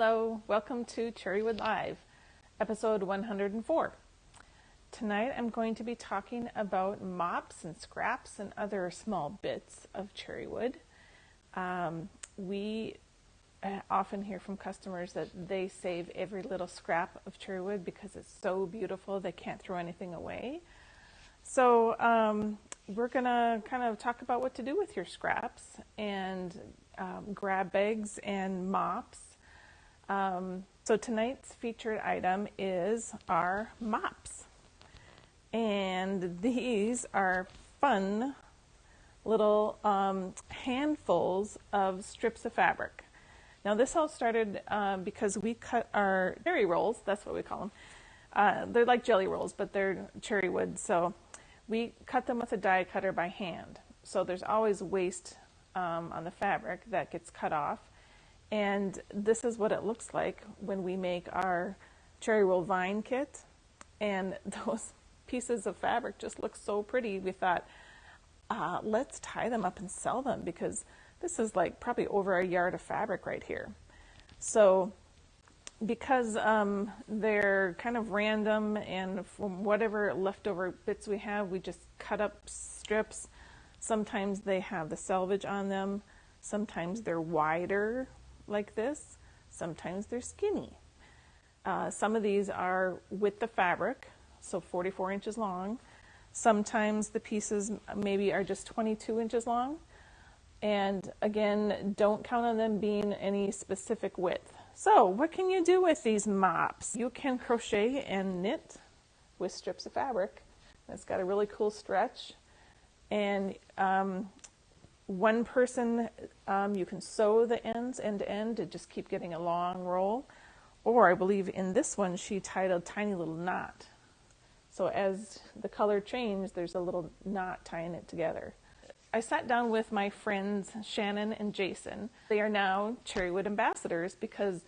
Hello, welcome to Cherrywood Live, episode 104. Tonight I'm going to be talking about mops and scraps and other small bits of cherrywood. We often hear from customers that they save every little scrap of cherrywood because it's so beautiful they can't throw anything away. So we're going to kind of talk about what to do with your scraps and grab bags and mops. So tonight's featured item is our mops. And these are fun little handfuls of strips of fabric. Now this all started because we cut our cherry rolls, that's what we call them. They're like jelly rolls, but they're cherry wood. So we cut them with a die cutter by hand. So there's always waste on the fabric that gets cut off. And this is what it looks like when we make our cherry roll vine kit. And those pieces of fabric just look so pretty. We thought, let's tie them up and sell them because this is like probably over a yard of fabric right here. So because they're kind of random and from whatever leftover bits we have, we just cut up strips. Sometimes they have the selvage on them. Sometimes they're wider like this. Sometimes they're skinny. Some of these are with the fabric, so 44 inches long. Sometimes the pieces maybe are just 22 inches long. And again, don't count on them being any specific width. So what can you do with these mops? You can crochet and knit with strips of fabric. It's got a really cool stretch. And one person, you can sew the ends end to end to just keep getting a long roll. Or I believe in this one, she tied a tiny little knot. So as the color changed, there's a little knot tying it together. I sat down with my friends Shannon and Jason. They are now Cherrywood ambassadors because,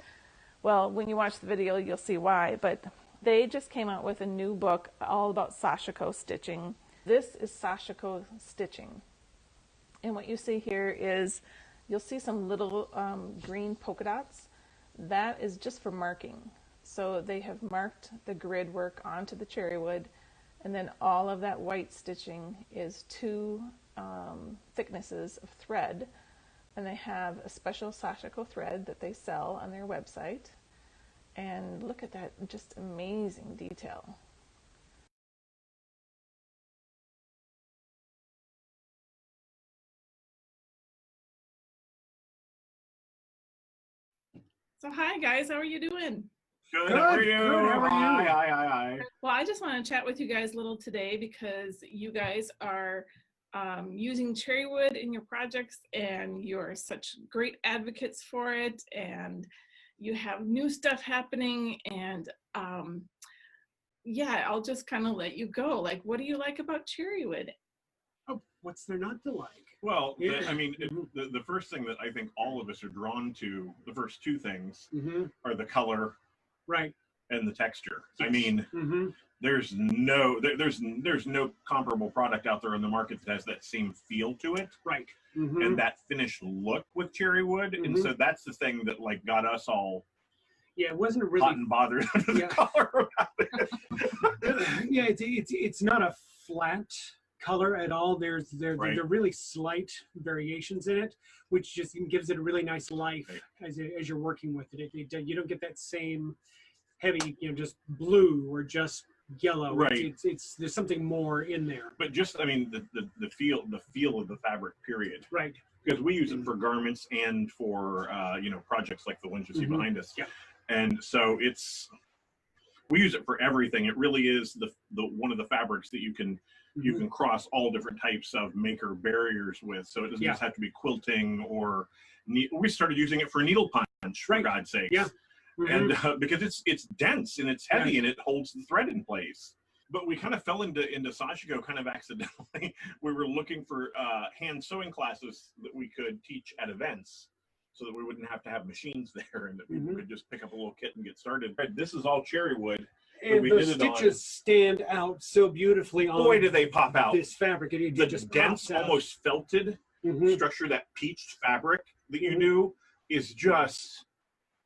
well, when you watch the video, you'll see why. But they just came out with a new book all about sashiko stitching. This is sashiko stitching. And what you see here is, you'll see some little green polka dots. That is just for marking. So they have marked the grid work onto the cherrywood, and then all of that white stitching is two thicknesses of thread. And they have a special sashiko thread that they sell on their website. And look at that, just amazing detail. So hi guys, how are you doing? Good, how are you? Good, how are you? Hi. Well, I just want to chat with you guys a little today because you guys are using cherrywood in your projects and you're such great advocates for it, and you have new stuff happening, and yeah, I'll just kind of let you go. Like, what do you like about cherrywood? Oh, what's there not to like? Well, the first thing that I think all of us are drawn to, the first two things, are the color, right, and the texture. I mean, mm-hmm. there's no comparable product out there on the market that has that same feel to it, right, and that finished look with cherrywood. And so that's the thing that like got us all. Yeah, it wasn't a really hot and bothered under the collar about it. Yeah, it's not a flat color at all. There are really slight variations in it, which just gives it a really nice life as you're working with it. You don't get that same heavy, just blue or just yellow. Right. It's there's something more in there. But just, I mean, the feel of the fabric, period. Right. Because we use it for garments and for projects like the ones you see behind us. Yeah. And so we use it for everything. It really is the one of the fabrics that you can cross all different types of maker barriers with. So it doesn't just have to be quilting or we started using it for needle punch, for God's sake. Yeah. And because it's dense and it's heavy and it holds the thread in place. But we kind of fell into sashiko kind of accidentally. We were looking for hand sewing classes that we could teach at events, so that we wouldn't have to have machines there and that people could just pick up a little kit and get started. This is all cherrywood. And the stitches stand out so beautifully on. Boy, do they pop out! This fabric, it the just dense, almost felted structure, that peached fabric that you do, is just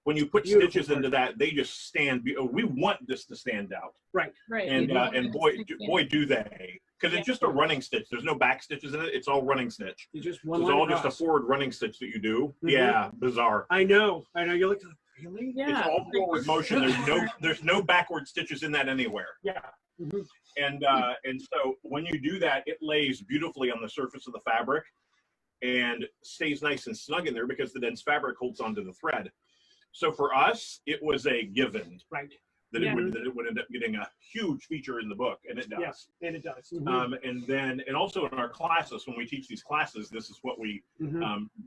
when you put stitches into that, they just stand. We want this to stand out. Right. Right. And boy, do they. Because it's just a running stitch. There's no back stitches in it. It's all running stitch. You just It's all just a forward running stitch that you do. Yeah, bizarre. I know. You're like, really? Yeah. It's all forward motion. There's no backward stitches in that anywhere. Yeah. And so when you do that, it lays beautifully on the surface of the fabric and stays nice and snug in there because the dense fabric holds onto the thread. So for us, it was a given. Right. That it would end up getting a huge feature in the book, and it does. Yes, and it does. And also in our classes, when we teach these classes, this is what we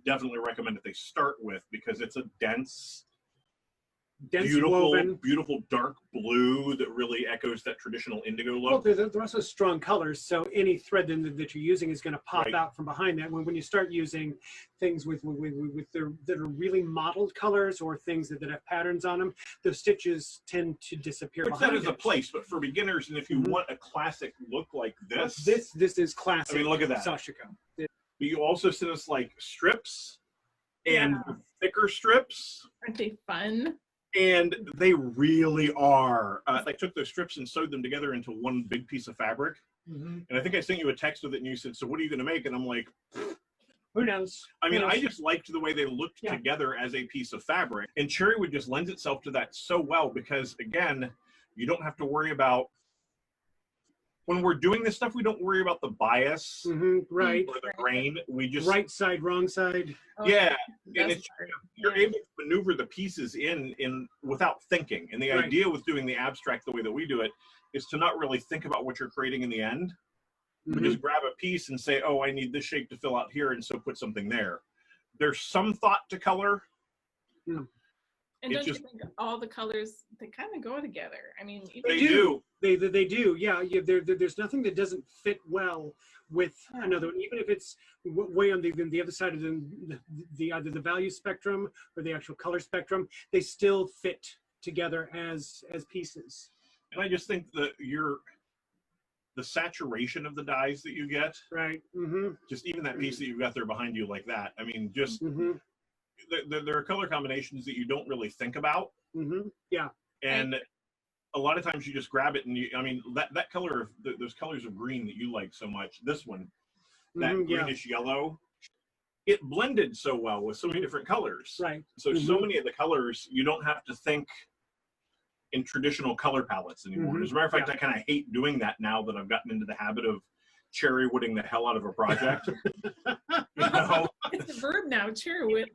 definitely recommend that they start with, because it's a dense beautiful dark blue that really echoes that traditional indigo look. Well, they're also strong colors, so any thread that you're using is going to pop out from behind that. When you start using things that are really mottled colors or things that have patterns on them, the stitches tend to disappear. Which that is a place, but for beginners, and if you want a classic look like this, this is classic. I mean, look at that. Sashiko. But you also sent us like strips and thicker strips. Aren't they fun? And they really are. I took those strips and sewed them together into one big piece of fabric. And I think I sent you a text with it, and you said, "So what are you going to make?" And I'm like, who knows? I mean, I just liked the way they looked together as a piece of fabric. And Cherrywood just lends itself to that so well because, again, you don't have to worry about, when we're doing this stuff, we don't worry about the bias right, or the grain. We just right side, wrong side. And you're able to maneuver the pieces in without thinking. And the idea with doing the abstract the way that we do it is to not really think about what you're creating in the end, but just grab a piece and say, oh, I need this shape to fill out here, and so put something there. There's some thought to color. And don't you think all the colors, they kind of go together? I mean, they do. They do. Yeah. There's nothing that doesn't fit well with another one, even if it's way on the other side of the either the value spectrum or the actual color spectrum. They still fit together as pieces. And I just think that the saturation of the dyes that you get, just even that piece that you've got there behind you like that. I mean, just. There are color combinations that you don't really think about. And a lot of times you just grab it and I mean, that color, those colors of green that you like so much, this one, that greenish yellow, it blended so well with so many different colors. So many of the colors, you don't have to think in traditional color palettes anymore. As a matter of fact, I kind of hate doing that now that I've gotten into the habit of cherrywooding the hell out of a project. It's a verb now, cherrywooding.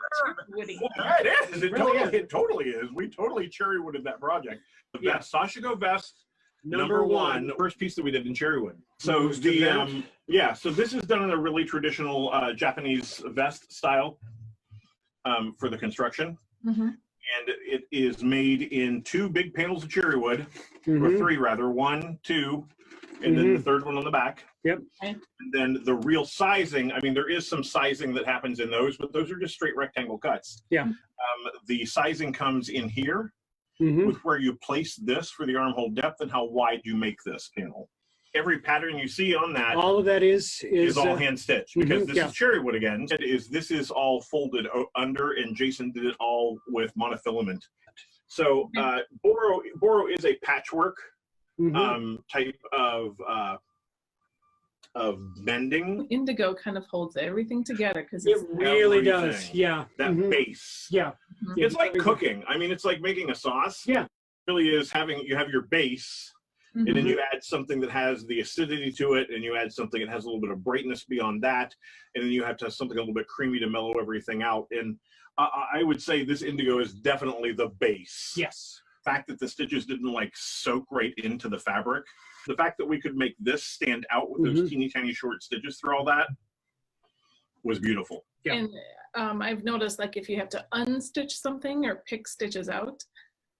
Well, it is. It totally is. We totally cherrywooded that project. The vest, Sashiko vest, number one, first piece that we did in Cherrywood. So so this is done in a really traditional Japanese vest style for the construction. And it is made in 2 big panels of cherrywood, or 3 rather, 1, 2, and then the third one on the back. And then the real sizing, I mean, there is some sizing that happens in those, but those are just straight rectangle cuts. The sizing comes in here with where you place this for the armhole depth and how wide you make this panel. Every pattern you see on that, all of that is all hand stitched, because this is Cherrywood again. This is all folded under, and Jason did it all with monofilament. So Boro is a patchwork type of mending. Indigo kind of holds everything together because it really does. That base. It's like cooking. I mean, it's like making a sauce. It really is you have your base, and then you add something that has the acidity to it, and you add something that has a little bit of brightness beyond that, and then you have to have something a little bit creamy to mellow everything out. And I would say this indigo is definitely the base. The fact that the stitches didn't like soak right into the fabric, the fact that we could make this stand out with those teeny tiny short stitches through all that was beautiful. And I've noticed, like, if you have to unstitch something or pick stitches out,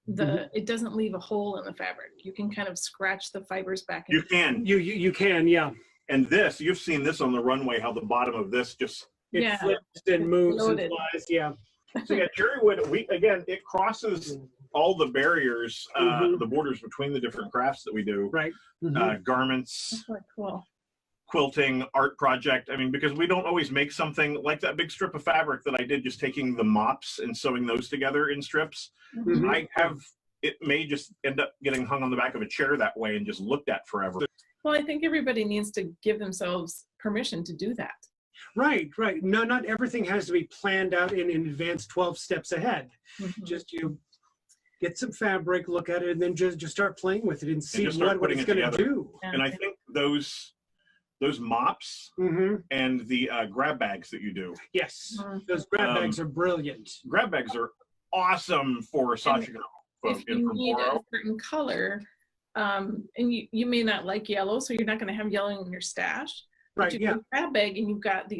it doesn't leave a hole in the fabric. You can kind of scratch the fibers back. You can. You can. And this, you've seen this on the runway, how the bottom of this just flips and moves and flies. So Cherrywood, it crosses all the barriers, the borders between the different crafts that we do. Right. Garments. That's really cool. quilting art project. I mean, because we don't always make something like that big strip of fabric that I did, just taking the mops and sewing those together in strips. Mhm. I have, it may just end up getting hung on the back of a chair that way and just looked at forever. Well, I think everybody needs to give themselves permission to do that. Right, right. No, not everything has to be planned out in advance, 12 steps ahead. Mhm. Just you get some fabric, look at it, and then just start playing with it and see just start what putting it's it going to together. do. And I think those mops and the grab bags that you do. Yes, those grab bags are brilliant. Grab bags are awesome for Sashiko. If you need a certain color, and you may not like yellow, so you're not going to have yellow in your stash. Right, but you get a grab bag and you've got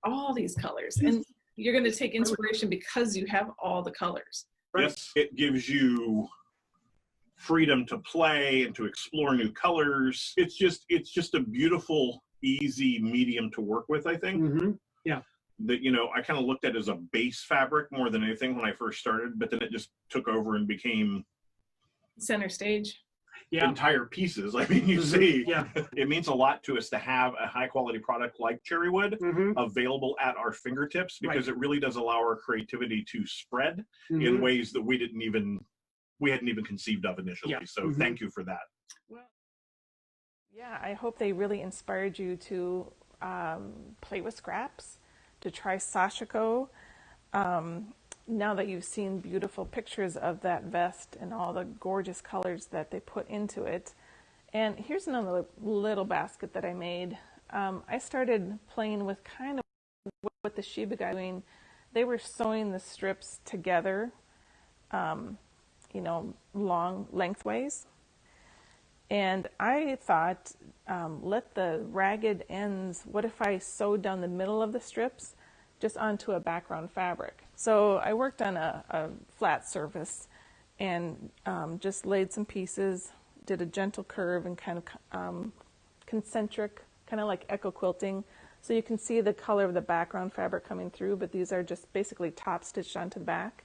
all these colors, and you're going to take inspiration because you have all the colors. Right. Yes, it gives you freedom to play and to explore new colors. It's just a beautiful, easy medium to work with, I think. Yeah. That, you know, I kind of looked at as a base fabric more than anything when I first started, but then it just took over and became Center stage. Yeah. entire pieces. I mean, you see, Yeah. it means a lot to us to have a high quality product like Cherrywood available at our fingertips, because it really does allow our creativity to spread in ways that we hadn't even conceived of initially. Yeah. So thank you for that. Well, yeah, I hope they really inspired you to play with scraps, to try Sashiko. Now that you've seen beautiful pictures of that vest and all the gorgeous colors that they put into it. And here's another little basket that I made. I started playing with kind of what the Shiba guy was doing. They were sewing the strips together, you know, long lengthways. And I thought, let the ragged ends, what if I sewed down the middle of the strips just onto a background fabric? So I worked on a flat surface and just laid some pieces, did a gentle curve and kind of concentric, kind of like echo quilting. So you can see the color of the background fabric coming through, but these are just basically top stitched onto the back.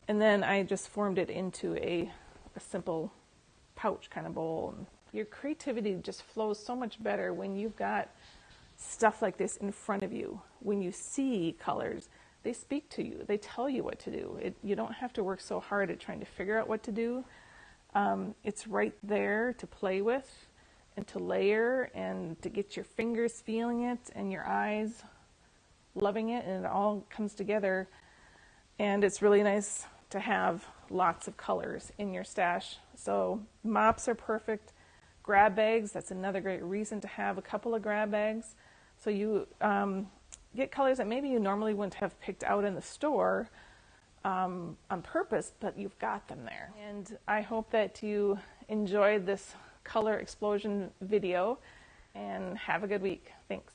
And then I just formed it into a simple pouch kind of bowl. Your creativity just flows so much better when you've got stuff like this in front of you. When you see colors, they speak to you. They tell you what to do. You don't have to work so hard at trying to figure out what to do. It's right there to play with and to layer and to get your fingers feeling it and your eyes loving it, and it all comes together. And it's really nice to have lots of colors in your stash. So mops are perfect. Grab bags, that's another great reason to have a couple of grab bags. So you get colors that maybe you normally wouldn't have picked out in the store on purpose, but you've got them there. And I hope that you enjoyed this color explosion video, and have a good week. Thanks.